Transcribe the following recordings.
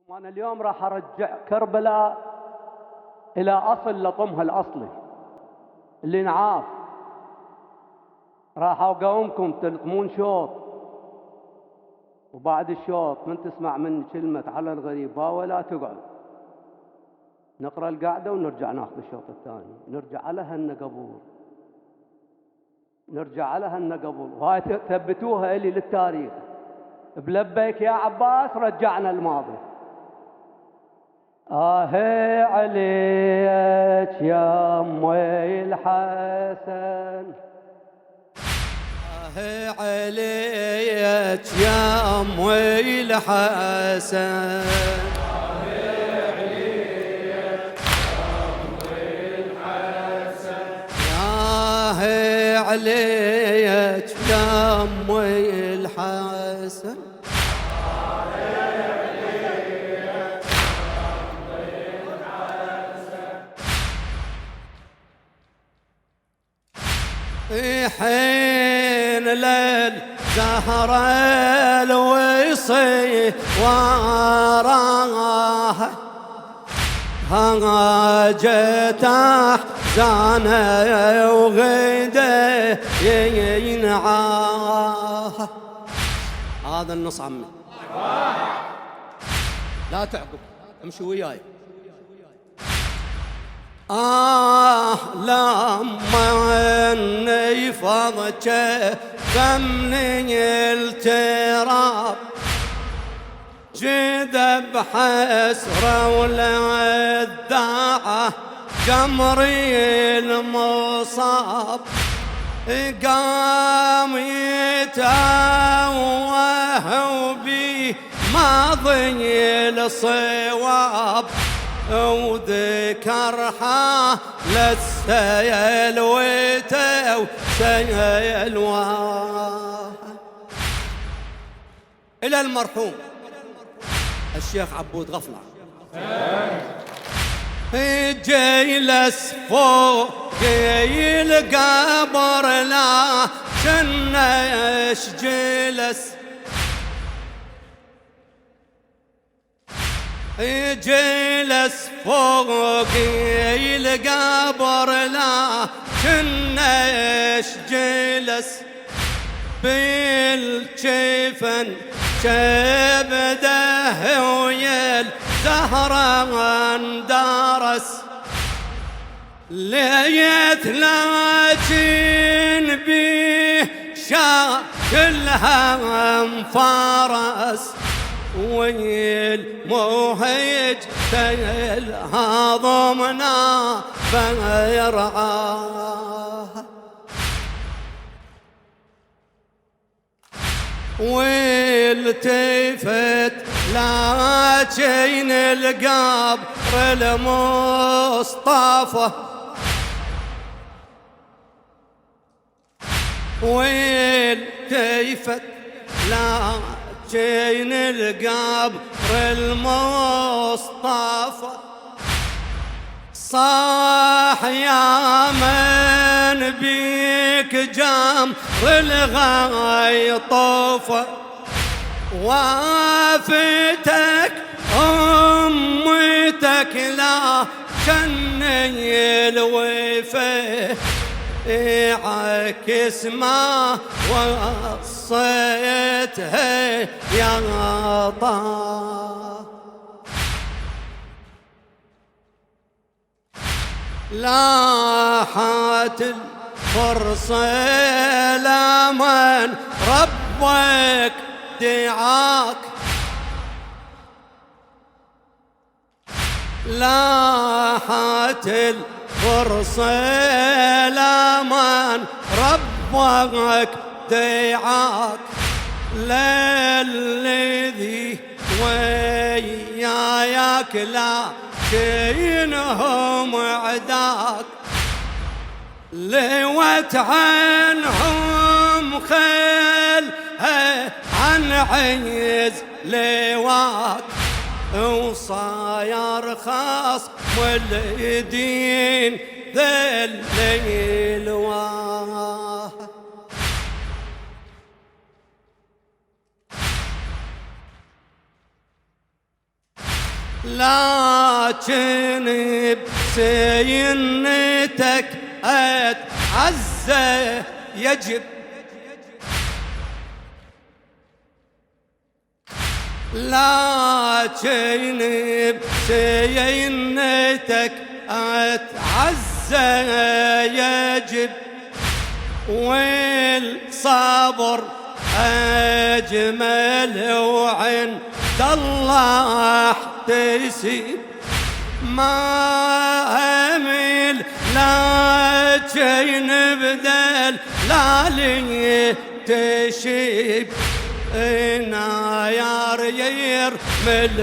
وأنا اليوم راح أرجع كربلاء إلى أصل لطمها الأصلي اللي نعاف. راح أقومكم تلطمون شوط، وبعد الشوط من تسمع من كلمة على الغريبة ولا تقعد، نقرأ القعدة ونرجع ناخذ الشوط الثاني، نرجع على هالنقبور، نرجع على هالنقبور، وهاي ثبتوها إلي للتاريخ. بلبيك يا عباس رجعنا الماضي. آهي عليك يا أمي الحسن، آهي عليك يا أمي الحسن، آهي عليك يا أمي الحسن، آهي عليك يا أمي الحسن. حين ليل زهرة الوصي وراها هاجت أحزانه وغيده ينعاها. هذا النص عمي، لا تعقب، امشي وياي. لما اني فضك فمني التراب جد بحسرة وللذاعة جمري المصاب قام يتوه بي ماضي الصواب وذكرها للسيل وتو سيل إلى المرحوم الشيخ عبود غفلة جيلس فوق القبر لا شنش جلس جلس فوق القبر لا كنش جلس بالجفن شبده ويل زهرة اندرس ليت لكن بيه شاكلها انفرس والموهج تيل هضمنا فيرعاها والتفت لكن القبر المصطفى والتفت لكن القبر المصطفى صاح يا من بيك جمر الغاي طوفى وافتك امتك لا كني الوفا عكس ما وصيتها يا طه لاحت الفرصة لمن ربك دعاك لاحت الفرصة لمن ربك دعاك للذي وياك لا كينهم عداك لوت عنهم خلها عن عيز لواك وصاير خاص والدين ذل الواه لكن بسينتك أتعزى يجب، لكن بسينتك أتعزى يجب، والصبر أجمل وعند الله احتسب، ما أمل لكن بدل لالي تشيب، نايار يرمل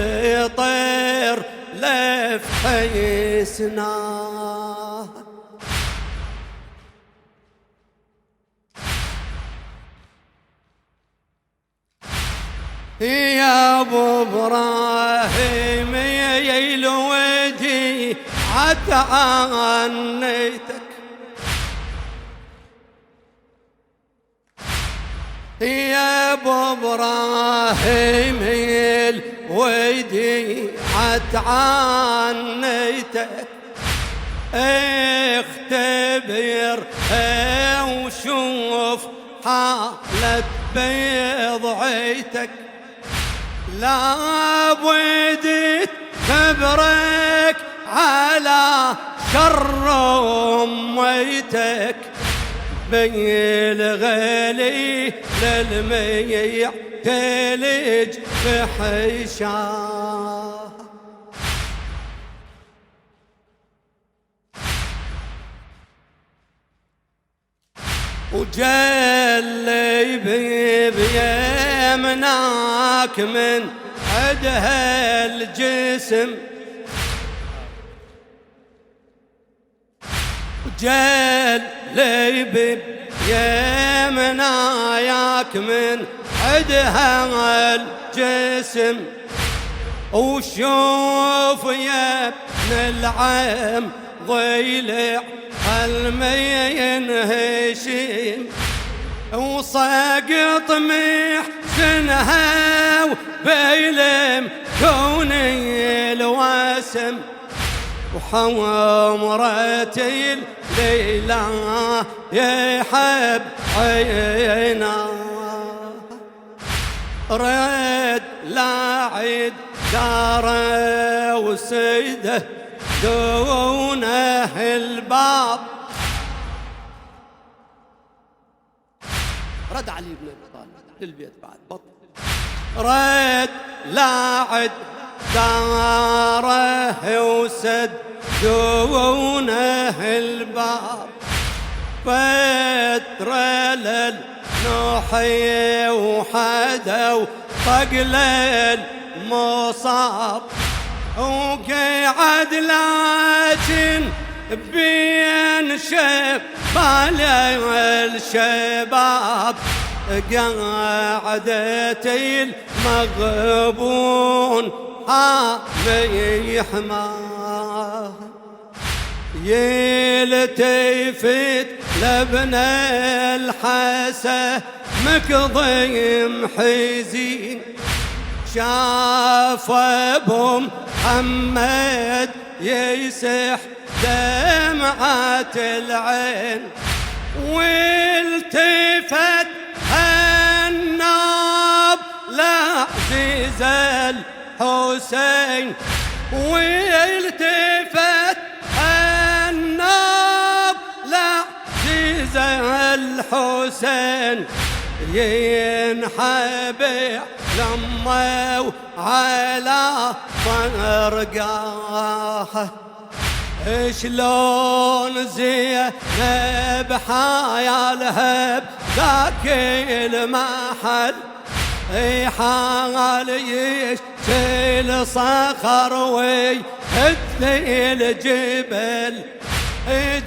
طير لفحيسنا. يا ابو ابراهيم يا الودي عتعنيتك، يا ابو ابراهيم يا الودي عتعنيتك، اختبر وشوف حالة بضعيتك، لا بديت خبرك على شر أميتك، بالغالي للميع تلج بحشاه، وجلي بيمناك من عدها الجسم، وجلي بيمناك من عدها الجسم، وشوف يا ابن العم ضيلع المين هشيم، وسقط محسنها وبيلم كوني الواسم، وحمرتي الليلة يحب عينا، رد لاعد داره وسيده دونه الباب، رد علي بن ابي طالب للبيت بعد بطل، رد لاعد داره وسد دونه الباب، فترة للنوحي وحدوا طقل المصاب، وقعد لكن بين شبال الشباب، قعدتي المغبون حامي حماه، يلتفت لابن الحسن مكضي محزين، شاف ابو محمد يسح دمعة العين، والتفت الناب لعزيز الحسين، والتفت الناب لعزيز الحسين، ينحب لما على فرقاه، شلون زينب حيالها بذاك المحل، حال يشتل صخر ويهد الجبل،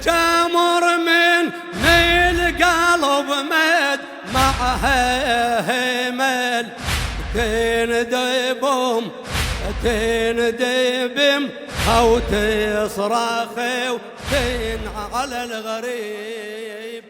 جمر من القلب مد معها همل، تندبم أو تصرخ وتنعى على الغريب.